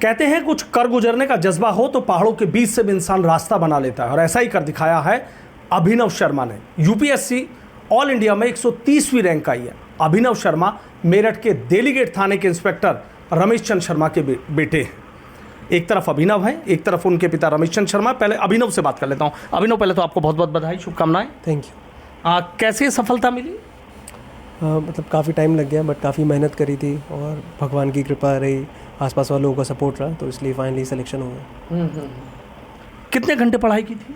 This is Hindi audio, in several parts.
कहते हैं कुछ कर गुजरने का जज्बा हो तो पहाड़ों के बीच से भी इंसान रास्ता बना लेता है, और ऐसा ही कर दिखाया है अभिनव शर्मा ने। यूपीएससी ऑल इंडिया में 130वीं रैंक आई है। अभिनव शर्मा मेरठ के देलीगेट थाने के इंस्पेक्टर रमेश चंद शर्मा के बेटे हैं। एक तरफ अभिनव है, एक तरफ उनके पिता रमेश चंद शर्मा। पहले अभिनव से बात कर लेता हूँ। अभिनव, पहले तो आपको बहुत बहुत बधाई, शुभकामनाएं। Thank you. कैसे सफलता मिली? मतलब काफ़ी टाइम लग गया, बट काफ़ी मेहनत करी थी और भगवान की कृपा रही, आसपास वालों लोगों का सपोर्ट रहा, तो इसलिए फाइनली सिलेक्शन हो गया। कितने घंटे पढ़ाई की थी?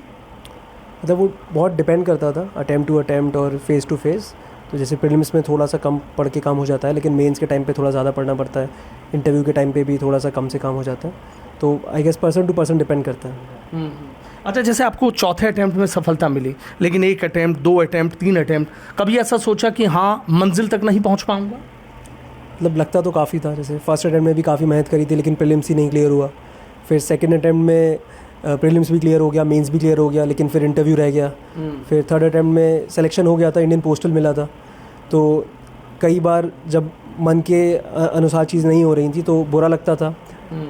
मतलब वो बहुत डिपेंड करता था, अटैम्प्ट टू अटैम्प्ट और फेस टू फेस। तो जैसे प्रीलिम्स में थोड़ा सा कम पढ़ के काम हो जाता है, लेकिन मेंस के टाइम पे थोड़ा ज़्यादा पढ़ना पड़ता है। इंटरव्यू के टाइम पे भी थोड़ा सा कम से काम हो जाता है। तो I guess person to person depend करता है। अच्छा, जैसे आपको चौथे अटैम्प्ट में सफलता मिली, लेकिन एक अटैम्प्ट, 2 अटैम्प्ट, 3 अटैम्प्ट, कभी ऐसा सोचा कि हाँ मंजिल तक नहीं पहुँच पाऊँगा? मतलब लगता तो काफ़ी था। जैसे फर्स्ट अटैम्प्ट में भी काफ़ी मेहनत करी थी, लेकिन प्रीलिम्स ही नहीं क्लियर हुआ। फिर सेकंड अटैम्प्ट में प्रीलिम्स भी क्लियर हो गया, मेंस भी क्लियर हो गया, लेकिन फिर इंटरव्यू रह गया। फिर थर्ड अटैम्प्ट में सिलेक्शन हो गया था, इंडियन पोस्टल मिला था। तो कई बार जब मन के अनुसार चीज़ नहीं हो रही थी तो बुरा लगता था,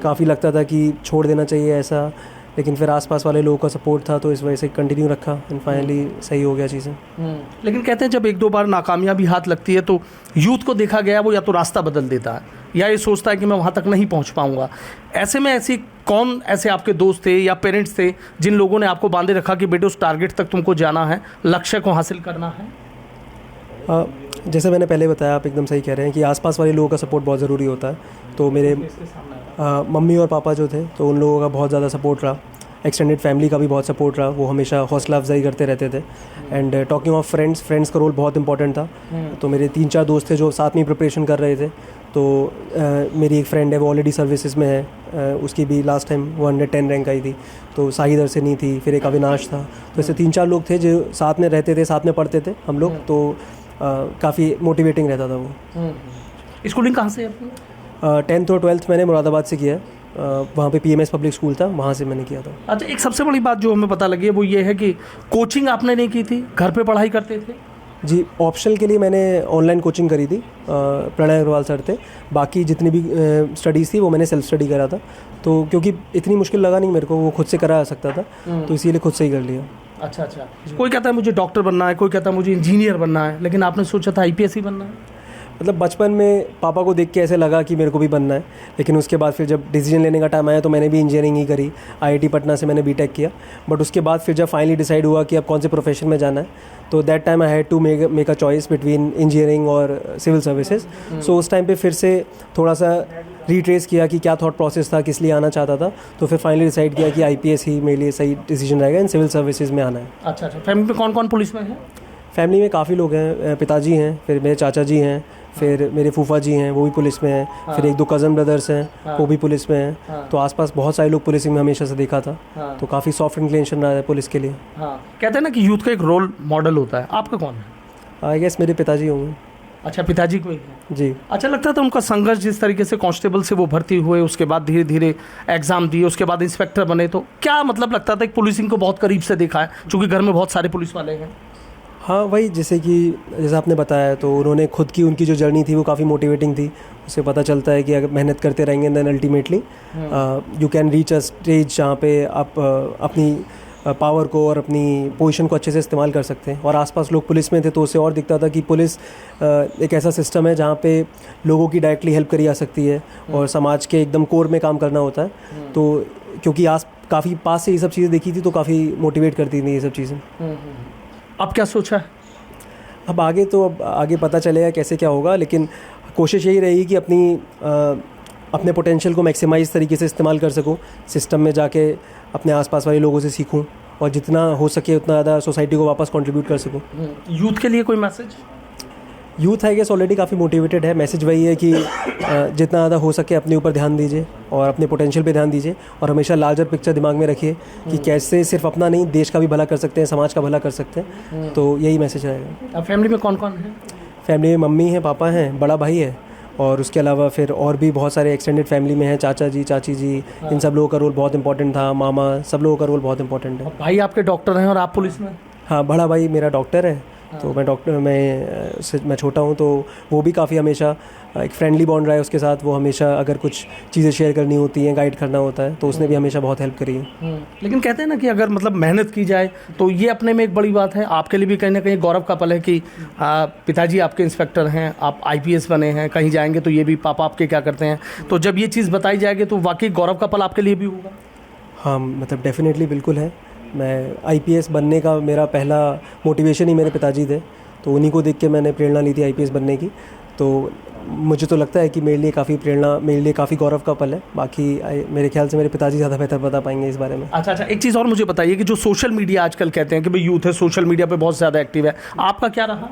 काफ़ी लगता था कि छोड़ देना चाहिए ऐसा, लेकिन फिर आसपास वाले लोगों का सपोर्ट था तो इस वजह से कंटिन्यू रखा एंड फाइनली सही हो गया चीज़ें। लेकिन कहते हैं जब 1-2 बार नाकामयाबी हाथ लगती है तो यूथ को देखा गया वो या तो रास्ता बदल देता है या ये सोचता है कि मैं वहाँ तक नहीं पहुँच पाऊँगा। ऐसे में कौन ऐसे आपके दोस्त थे या पेरेंट्स थे जिन लोगों ने आपको बांधे रखा कि बेटे उस टारगेट तक तुमको जाना है, लक्ष्य को हासिल करना है? जैसे मैंने पहले बताया, आप एकदम सही कह रहे हैं कि आसपास वाले लोगों का सपोर्ट बहुत ज़रूरी होता है। तो मेरे मम्मी और पापा जो थे तो उन लोगों का बहुत ज़्यादा सपोर्ट रहा। एक्सटेंडेड फैमिली का भी बहुत सपोर्ट रहा, वो हमेशा हौसला अफजाई करते रहते थे। एंड टॉकिंग ऑफ फ्रेंड्स का रोल बहुत इंपॉर्टेंट था। तो मेरे 3-4 दोस्त थे जो साथ में प्रिपरेशन कर रहे थे। तो मेरी एक फ्रेंड है, वो ऑलरेडी सर्विसेज में है, उसकी भी लास्ट टाइम 110 रैंक आई थी। तो साहिद अरसनी थी, फिर एक अविनाश था। तो ऐसे 3-4 लोग थे जो साथ में रहते थे, साथ में पढ़ते थे हम लोग। तो काफ़ी मोटिवेटिंग रहता था वो। स्कूलिंग कहाँ से है? 10th और 12th मैंने मुरादाबाद से किया है। वहाँ पे PMS पब्लिक स्कूल था, वहाँ से मैंने किया था। अच्छा, एक सबसे बड़ी बात जो हमें पता लगी है वो ये है कि कोचिंग आपने नहीं की थी, घर पे पढ़ाई करते थे? जी, ऑप्शनल के लिए मैंने ऑनलाइन कोचिंग करी थी, प्रणय अग्रवाल सर थे। बाकी जितनी भी स्टडीज़ थी वो मैंने सेल्फ स्टडी करा था। तो क्योंकि इतनी मुश्किल लगा नहीं मेरे को, वो खुद से करा सकता था, तो इसीलिए खुद से ही कर लिया। अच्छा, कोई कहता है मुझे डॉक्टर बनना है, कोई कहता है मुझे इंजीनियर बनना है, लेकिन आपने सोचा था IPS ही बनना है? मतलब बचपन में पापा को देख के ऐसे लगा कि मेरे को भी बनना है, लेकिन उसके बाद फिर जब डिसीजन लेने का टाइम आया तो मैंने भी इंजीनियरिंग ही करी। IIT पटना से मैंने BTech किया। बट उसके बाद फिर जब फाइनली डिसाइड हुआ कि अब कौन से प्रोफेशन में जाना है, तो that time I had to make a choice between engineering और सिविल सर्विसेज। सो उस टाइम पे फिर से थोड़ा सा रीट्रेस किया कि क्या थॉट प्रोसेस था, किस लिए आना चाहता था। तो फिर फाइनली डिसाइड किया कि IPS ही मेरे लिए सही डिसीजन रहेगा, इन सिविल सर्विसेज में आना है। अच्छा, फैमिली में कौन कौन पुलिस में है? फैमिली में काफ़ी लोग हैं। पिताजी हैं, फिर मेरे चाचा जी हैं, फिर मेरे फूफा जी हैं, वो भी पुलिस में हैं। फिर 1-2 कज़न ब्रदर्स हैं, वो भी पुलिस में हैं। तो आसपास बहुत सारे लोग पुलिसिंग में हमेशा से देखा था। तो काफ़ी सॉफ्ट इंक्लिनेशन रहा है पुलिस के लिए। कहते हैं ना कि यूथ का एक रोल मॉडल होता है, आपका कौन है? आई गेस मेरे पिताजी होंगे। अच्छा, पिताजी को ही है जी। अच्छा, लगता था उनका संघर्ष, जिस तरीके से कांस्टेबल से वो भर्ती हुए, उसके बाद धीरे धीरे एग्जाम दिए, उसके बाद इंस्पेक्टर बने, तो क्या मतलब लगता था कि पुलिसिंग को बहुत करीब से देखा है, क्योंकि घर में बहुत सारे पुलिस वाले हैं? हाँ, वही जैसा आपने बताया, तो उन्होंने खुद की उनकी जो जर्नी थी वो काफ़ी मोटिवेटिंग थी। उससे पता चलता है कि अगर मेहनत करते रहेंगे then ultimately you can reach a stage जहाँ पे आप अपनी पावर को और अपनी पोजीशन को अच्छे से इस्तेमाल कर सकते हैं। और आसपास लोग पुलिस में थे तो उससे और दिखता था कि पुलिस एक ऐसा सिस्टम है जहाँ पे लोगों की डायरेक्टली हेल्प करी जा सकती है और समाज के एकदम कोर में काम करना होता है। तो क्योंकि काफ़ी पास से ये सब चीज़ें देखी थी तो काफ़ी मोटिवेट करती थी ये सब चीज़ें। अब क्या सोचा है? अब आगे पता चलेगा कैसे क्या होगा, लेकिन कोशिश यही रहेगी कि अपने पोटेंशियल को मैक्सिमाइज़ तरीके से इस्तेमाल कर सकूं, सिस्टम में जाके अपने आसपास वाले लोगों से सीखूं और जितना हो सके उतना ज़्यादा सोसाइटी को वापस कंट्रीब्यूट कर सकूं। यूथ के लिए कोई message? Youth I guess already काफ़ी मोटिवेटेड है। मैसेज वही है कि जितना ज़्यादा हो सके अपने ऊपर ध्यान दीजिए और अपने पोटेंशियल पे ध्यान दीजिए और हमेशा लार्जर पिक्चर दिमाग में रखिए कि कैसे सिर्फ अपना नहीं देश का भी भला कर सकते हैं, समाज का भला कर सकते हैं। तो यही मैसेज रहेगा। अब फैमिली में कौन कौन है? फैमिली में मम्मी है, पापा हैं, बड़ा भाई है, और उसके अलावा फिर और भी बहुत सारे एक्सटेंडेड फैमिली में हैं, चाचा जी, चाची जी। इन सब लोगों का रोल बहुत इंपॉर्टेंट था, मामा, सब लोगों का रोल बहुत इंपॉर्टेंट है। भाई आपके डॉक्टर हैं और आप पुलिस में? हाँ, बड़ा भाई मेरा डॉक्टर है, तो मैं छोटा हूँ, तो वो भी काफ़ी हमेशा एक फ्रेंडली बॉन्ड रहा है उसके साथ। वो हमेशा अगर कुछ चीज़ें शेयर करनी होती हैं, गाइड करना होता है, तो उसने भी हमेशा बहुत हेल्प करी है। लेकिन कहते हैं ना कि अगर मतलब मेहनत की जाए तो ये अपने में एक बड़ी बात है। आपके लिए भी कहीं ना कहीं गौरव का पल है कि पिताजी आपके इंस्पेक्टर हैं, आप आईपीएस बने हैं, कहीं जाएंगे तो ये भी पापा आपके क्या करते हैं। तो जब ये चीज़ बताई जाएगी तो वाकई गौरव का पल आपके लिए भी होगा। हाँ, मतलब डेफिनेटली बिल्कुल है। मैं आईपीएस बनने का मेरा पहला मोटिवेशन ही मेरे पिताजी थे, तो उन्हीं को देख के मैंने प्रेरणा ली थी आईपीएस बनने की। तो मुझे तो लगता है कि मेरे लिए काफ़ी गौरव का पल है। बाकी मेरे ख्याल से मेरे पिताजी ज़्यादा बेहतर बता पाएंगे इस बारे में। अच्छा, एक चीज़ और मुझे बताइए कि जो सोशल मीडिया आजकल कहते हैं कि भाई यूथ है, सोशल मीडिया पे बहुत ज़्यादा एक्टिव है, आपका क्या रहा?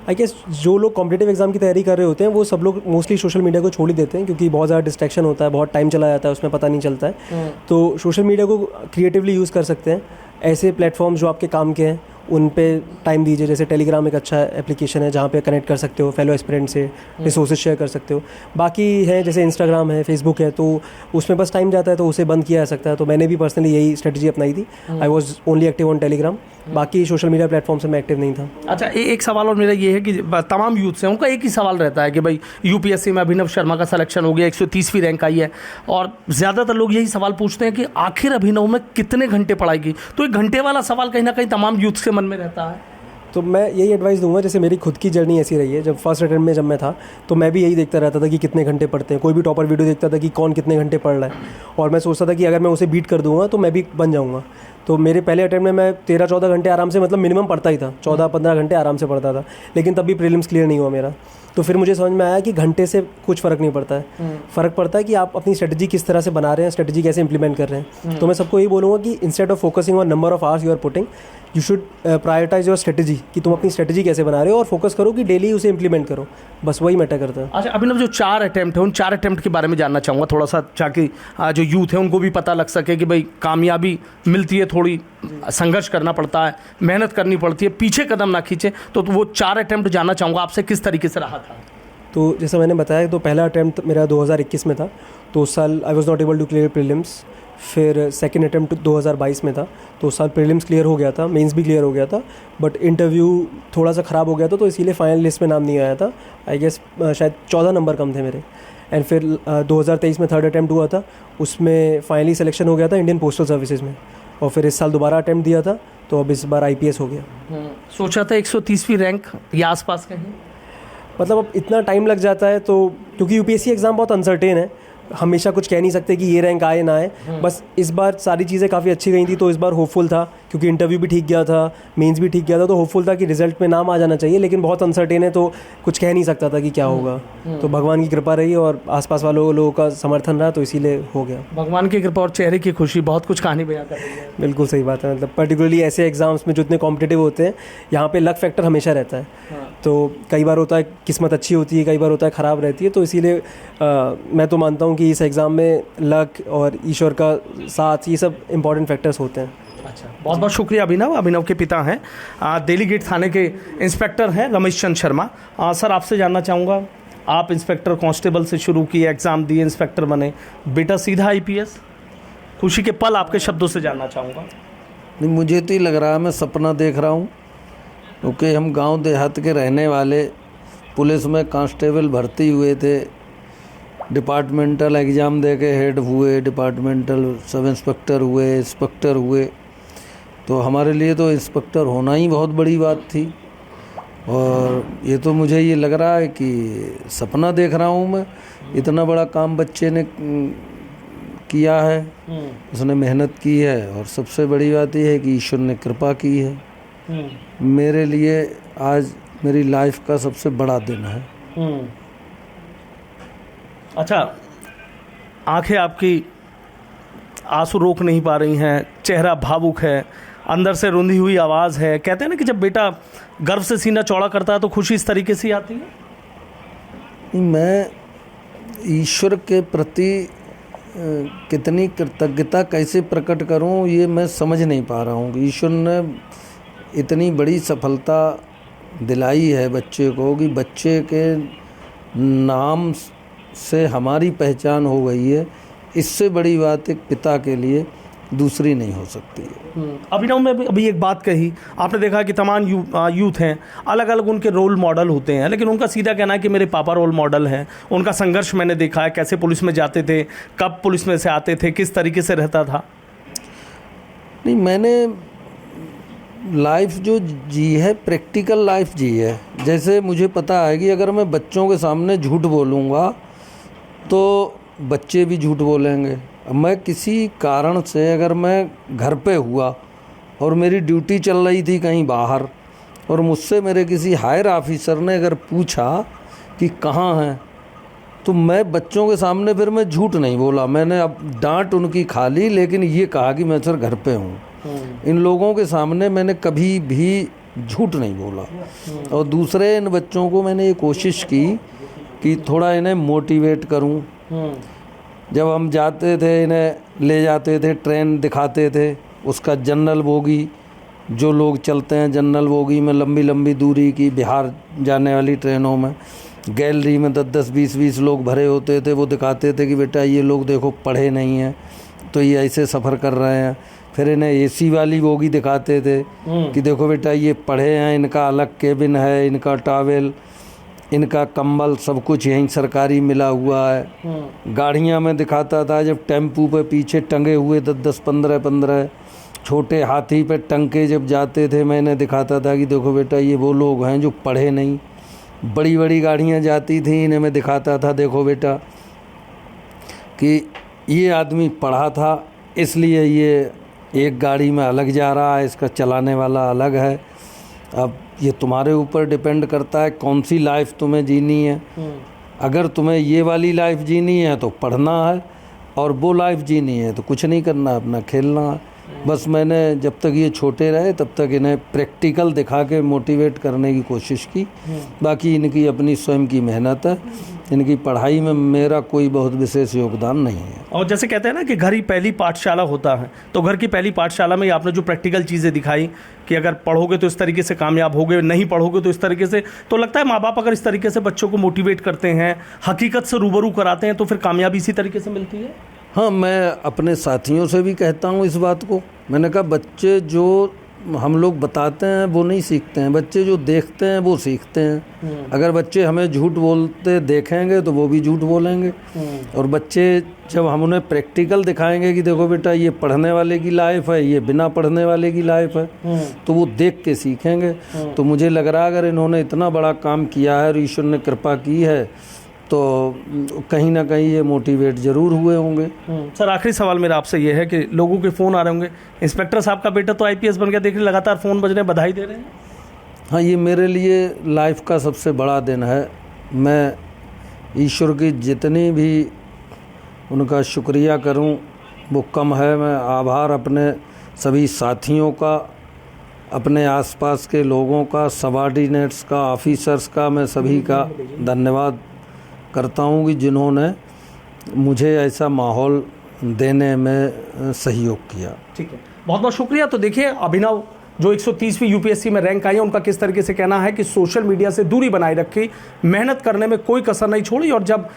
आई गेस जो लोग कॉम्पिटिटिव एग्जाम की तैयारी कर रहे होते हैं वो सब लोग मोस्टली सोशल मीडिया को छोड़ ही देते हैं, क्योंकि बहुत ज़्यादा डिस्ट्रैक्शन होता है, बहुत टाइम चला जाता है, उसमें पता नहीं चलता है। तो सोशल मीडिया को क्रिएटिवली यूज़ कर सकते हैं। ऐसे प्लेटफॉर्म्स जो आपके काम के हैं उन पे टाइम दीजिए। जैसे टेलीग्राम एक अच्छा एप्लीकेशन है जहाँ पे कनेक्ट कर सकते हो फेलो एस्पिरेंट से, रिसोर्सेज शेयर कर सकते हो। बाकी है जैसे इंस्टाग्राम है, फेसबुक है, तो उसमें बस टाइम जाता है तो उसे बंद किया जा सकता है। तो मैंने भी पर्सनली यही स्ट्रेटजी अपनाई थी। I was only active on Telegram, बाकी सोशल मीडिया प्लेटफॉर्म से मैं एक्टिव नहीं था। अच्छा, एक सवाल और मेरा ये है कि तमाम यूथ से उनका एक ही सवाल रहता है कि भाई यूपीएससी में अभिनव शर्मा का सिलेक्शन हो गया, 130वीं रैंक आई है, और ज़्यादातर लोग यही सवाल पूछते हैं कि आखिर अभिनव में कितने घंटे पढ़ाई की। तो एक घंटे वाला सवाल कहीं ना कहीं तमाम यूथ के मन में रहता है। तो मैं यही एडवाइस दूंगा, जैसे मेरी खुद की जर्नी ऐसी रही है। जब फर्स्ट अटेम्प्ट में जब मैं था तो मैं भी यही देखता रहता था कि कितने घंटे पढ़ते हैं। कोई भी टॉपर वीडियो देखता था कि कौन कितने घंटे पढ़ रहा है, और मैं सोचता था कि अगर मैं उसे बीट कर दूंगा तो मैं भी बन जाऊंगा। तो मेरे पहले अटेम्प्ट में मैं 13-14 घंटे आराम से, मतलब मिनिमम पढ़ता ही था, 14-15 घंटे आराम से पढ़ता था, लेकिन तब भी प्रीलिम्स क्लियर नहीं हुआ मेरा। तो फिर मुझे समझ में आया कि घंटे से कुछ फ़र्क नहीं पड़ता है। फ़र्क पड़ता है कि आप अपनी स्ट्रेटजी किस तरह से बना रहे हैं, स्ट्रेटजी कैसे इंप्लीमेंट कर रहे हैं। तो मैं सबको यही बोलूँगा कि instead of focusing on number of hours you are putting, you should prioritize your strategy, कि तुम अपनी स्ट्रेटजी कैसे बना रहे हो, और फोकस करो कि डेली उसे इंप्लीमेंट करो। बस वही मैटर करता है। अच्छा अभिनव, जो 4 अटेम्प्ट है उन 4 अटेम्प्ट के बारे में जानना चाहूँगा थोड़ा सा, ताकि जो यूथ है उनको भी पता लग सके कि भाई कामयाबी मिलती है, थोड़ी संघर्ष करना पड़ता है, मेहनत करनी पड़ती है, पीछे कदम ना खींचे। तो वो 4 अटेम्प्ट जानना चाहूँगा आपसे, किस तरीके से रहा था? तो जैसा मैंने बताया, तो पहला अटैम्प्ट मेरा 2021 में था, तो उस साल I was not able to clear prelims. फिर सेकंड अटैम्प्ट 2022 में था, तो उस साल प्रीलिम्स क्लियर हो गया था, मेंस भी क्लियर हो गया था, बट इंटरव्यू थोड़ा सा ख़राब हो गया था, तो इसीलिए फाइनल लिस्ट में नाम नहीं आया था। आई गेस शायद 14 नंबर कम थे मेरे। एंड फिर 2023 में थर्ड अटैम्प्ट हुआ था, उसमें फाइनली सिलेक्शन हो गया था इंडियन पोस्टल सर्विसेज में। और फिर इस साल दोबारा अटैम्प्ट दिया था, तो अब इस बार आईपीएस हो गया। सोचा था 130वीं रैंक या आसपास कहीं? मतलब अब इतना टाइम लग जाता है, तो क्योंकि यूपीएससी एग्ज़ाम बहुत अनसर्टेन है, हमेशा कुछ कह नहीं सकते कि ये रैंक आए ना आए। बस इस बार सारी चीज़ें काफ़ी अच्छी गई थी, तो इस बार होपफुल था, क्योंकि इंटरव्यू भी ठीक गया था, मेंस भी ठीक गया था, तो होपफुल था कि रिजल्ट में नाम आ जाना चाहिए। लेकिन बहुत अनसर्टेन है, तो कुछ कह नहीं सकता था कि क्या होगा। तो भगवान की कृपा रही और आसपास लोगों का समर्थन रहा, तो इसीलिए हो गया। भगवान की कृपा और चेहरे की खुशी बहुत कुछ कहानी बयां कर रही है। बिल्कुल सही बात है। मतलब पर्टिकुलरली ऐसे एग्जाम्स में जो इतने कॉम्पिटिटिव होते हैं, यहाँ पे लक फैक्टर हमेशा रहता है। तो कई बार होता है किस्मत अच्छी होती है, कई बार होता है ख़राब रहती है। तो इसीलिए मैं तो मानता हूँ कि इस एग्ज़ाम में लक और ईश्वर का साथ, ये सब इंपॉर्टेंट फैक्टर्स होते हैं। अच्छा, बहुत बहुत शुक्रिया अभिनव। अभिनव के पिता हैं दिल्ली गेट थाने के इंस्पेक्टर हैं रमेश चंद शर्मा। सर, आपसे जानना चाहूँगा, आप इंस्पेक्टर कांस्टेबल से शुरू किए, एग्ज़ाम दिए, इंस्पेक्टर बने, बेटा सीधा आईपीएस, खुशी के पल आपके शब्दों से जानना चाहूँगा। नहीं, मुझे तो ही लग रहा है मैं सपना देख रहा हूँ, क्योंकि हम गांव देहात के रहने वाले, पुलिस में कांस्टेबल भर्ती हुए थे, डिपार्टमेंटल एग्ज़ाम दे के हेड हुए, डिपार्टमेंटल सब इंस्पेक्टर हुए, इंस्पेक्टर हुए। तो हमारे लिए तो इंस्पेक्टर होना ही बहुत बड़ी बात थी। और ये तो मुझे ये लग रहा है कि सपना देख रहा हूँ मैं। इतना बड़ा काम बच्चे ने किया है, उसने मेहनत की है, और सबसे बड़ी बात यह है कि ईश्वर ने कृपा की है। मेरे लिए आज मेरी लाइफ का सबसे बड़ा दिन है। अच्छा, आंखें आपकी आंसू रोक नहीं पा रही हैं, चेहरा भावुक है, अंदर से रुंधी हुई आवाज़ है। कहते हैं ना कि जब बेटा गर्व से सीना चौड़ा करता है तो खुशी इस तरीके से आती है। मैं ईश्वर के प्रति कितनी कृतज्ञता कैसे प्रकट करूं, ये मैं समझ नहीं पा रहा हूं। ईश्वर ने इतनी बड़ी सफलता दिलाई है बच्चे को कि बच्चे के नाम से हमारी पहचान हो गई है। इससे बड़ी बात एक पिता के लिए दूसरी नहीं हो सकती है। अभिनव में अभी एक बात कही आपने, देखा कि तमाम यूथ हैं, अलग अलग उनके रोल मॉडल होते हैं, लेकिन उनका सीधा कहना है कि मेरे पापा रोल मॉडल हैं। उनका संघर्ष मैंने देखा है, कैसे पुलिस में जाते थे, कब पुलिस में से आते थे, किस तरीके से रहता था। नहीं, मैंने लाइफ जो जी है प्रैक्टिकल लाइफ जी है। जैसे मुझे पता है कि अगर मैं बच्चों के सामने झूठ बोलूँगा तो बच्चे भी झूठ बोलेंगे। मैं किसी कारण से अगर मैं घर पे हुआ और मेरी ड्यूटी चल रही थी कहीं बाहर और मुझसे मेरे किसी हायर ऑफिसर ने अगर पूछा कि कहाँ हैं, तो मैं बच्चों के सामने फिर मैं झूठ नहीं बोला। मैंने अब डांट उनकी खा ली, लेकिन ये कहा कि मैं सर घर पे हूँ। इन लोगों के सामने मैंने कभी भी झूठ नहीं बोला। और दूसरे इन बच्चों को मैंने ये कोशिश की कि थोड़ा इन्हें मोटिवेट करूं। जब हम जाते थे, इन्हें ले जाते थे, ट्रेन दिखाते थे, उसका जनरल बोगी, जो लोग चलते हैं जनरल बोगी में लंबी लंबी दूरी की बिहार जाने वाली ट्रेनों में, गैलरी में 10-10, 20-20 लोग भरे होते थे। वो दिखाते थे कि बेटा ये लोग देखो पढ़े नहीं हैं तो ये ऐसे सफ़र कर रहे हैं। फिर इन्हें एसी वाली बोगी दिखाते थे कि देखो बेटा ये पढ़े हैं, इनका अलग केबिन है, इनका टॉवेल, इनका कंबल सब कुछ यहीं सरकारी मिला हुआ है। गाड़ियाँ में दिखाता था, जब टेम्पू पे पीछे टंगे हुए 10-10, 15-15 छोटे हाथी पे टंग के जब जाते थे, मैंने दिखाता था कि देखो बेटा ये वो लोग हैं जो पढ़े नहीं। बड़ी बड़ी गाड़ियाँ जाती थी, इन्हें मैं दिखाता था देखो बेटा कि ये आदमी पढ़ा था, इसलिए ये एक गाड़ी में अलग जा रहा है, इसका चलाने वाला अलग है। अब ये तुम्हारे ऊपर डिपेंड करता है कौन सी लाइफ तुम्हें जीनी है। अगर तुम्हें ये वाली लाइफ जीनी है तो पढ़ना है, और वो लाइफ जीनी है तो कुछ नहीं करना, अपना खेलना है। बस मैंने जब तक ये छोटे रहे तब तक इन्हें प्रैक्टिकल दिखा के मोटिवेट करने की कोशिश की। बाकी इनकी अपनी स्वयं की मेहनत है, इनकी पढ़ाई में मेरा कोई बहुत विशेष योगदान नहीं है। और जैसे कहते हैं ना कि घर ही पहली पाठशाला होता है, तो घर की पहली पाठशाला में आपने जो प्रैक्टिकल चीज़ें दिखाई कि अगर पढ़ोगे तो इस तरीके से कामयाब होगे, नहीं पढ़ोगे तो इस तरीके से, तो लगता है माँ बाप अगर इस तरीके से बच्चों को मोटिवेट करते हैं, हकीकत से रूबरू कराते हैं, तो फिर कामयाबी इसी तरीके से मिलती है। हाँ, मैं अपने साथियों से भी कहता हूँ इस बात को। मैंने कहा बच्चे जो हम लोग बताते हैं वो नहीं सीखते हैं, बच्चे जो देखते हैं वो सीखते हैं। अगर बच्चे हमें झूठ बोलते देखेंगे तो वो भी झूठ बोलेंगे, और बच्चे जब हम उन्हें प्रैक्टिकल दिखाएंगे कि देखो बेटा ये पढ़ने वाले की लाइफ है, ये बिना पढ़ने वाले की लाइफ है, तो वो देख के सीखेंगे। तो मुझे लग रहा है अगर इन्होंने इतना बड़ा काम किया है और ईश्वर ने कृपा की है तो कहीं ना कहीं ये मोटिवेट ज़रूर हुए होंगे। सर, आखिरी सवाल मेरा आपसे ये है कि लोगों के फ़ोन आ रहे होंगे, इंस्पेक्टर साहब का बेटा तो आईपीएस बन गया, देख रहे लगातार फ़ोन बज रहे हैं, बधाई दे रहे हैं। हाँ, ये मेरे लिए लाइफ का सबसे बड़ा दिन है। मैं ईश्वर की जितनी भी उनका शुक्रिया करूं वो कम है। मैं आभार अपने सभी साथियों का, अपने आसपास के लोगों का, सबऑर्डिनेट्स का, ऑफिसर्स का, मैं सभी का धन्यवाद करता हूँ कि जिन्होंने मुझे ऐसा माहौल देने में सहयोग किया। ठीक है, बहुत बहुत शुक्रिया। तो देखिए, अभिनव जो 130वीं यूपीएससी में रैंक आई है, उनका किस तरीके से कहना है कि सोशल मीडिया से दूरी बनाए रखी, मेहनत करने में कोई कसर नहीं छोड़ी, और जब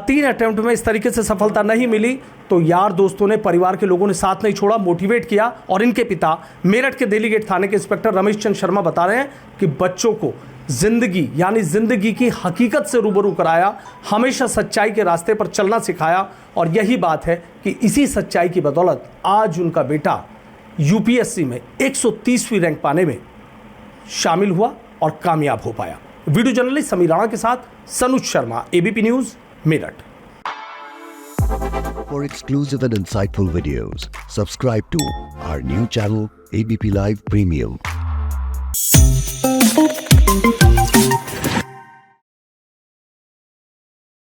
3 अटेम्प्ट में इस तरीके से सफलता नहीं मिली तो यार दोस्तों ने, परिवार के लोगों ने साथ नहीं छोड़ा, मोटिवेट किया। और इनके पिता मेरठ के दिल्ली गेट थाने के इंस्पेक्टर रमेश चंद शर्मा बता रहे हैं कि बच्चों को जिंदगी यानी जिंदगी की हकीकत से रूबरू कराया, हमेशा सच्चाई के रास्ते पर चलना सिखाया, और यही बात है कि इसी सच्चाई की बदौलत आज उनका बेटा यूपीएससी में 130वीं रैंक पाने में शामिल हुआ और कामयाब हो पाया। वीडियो जर्नलिस्ट समीर राणा के साथ Sanuj Sharma, ABP news, Meerut. For exclusive and insightful videos, subscribe to our new channel ABP Live Premium.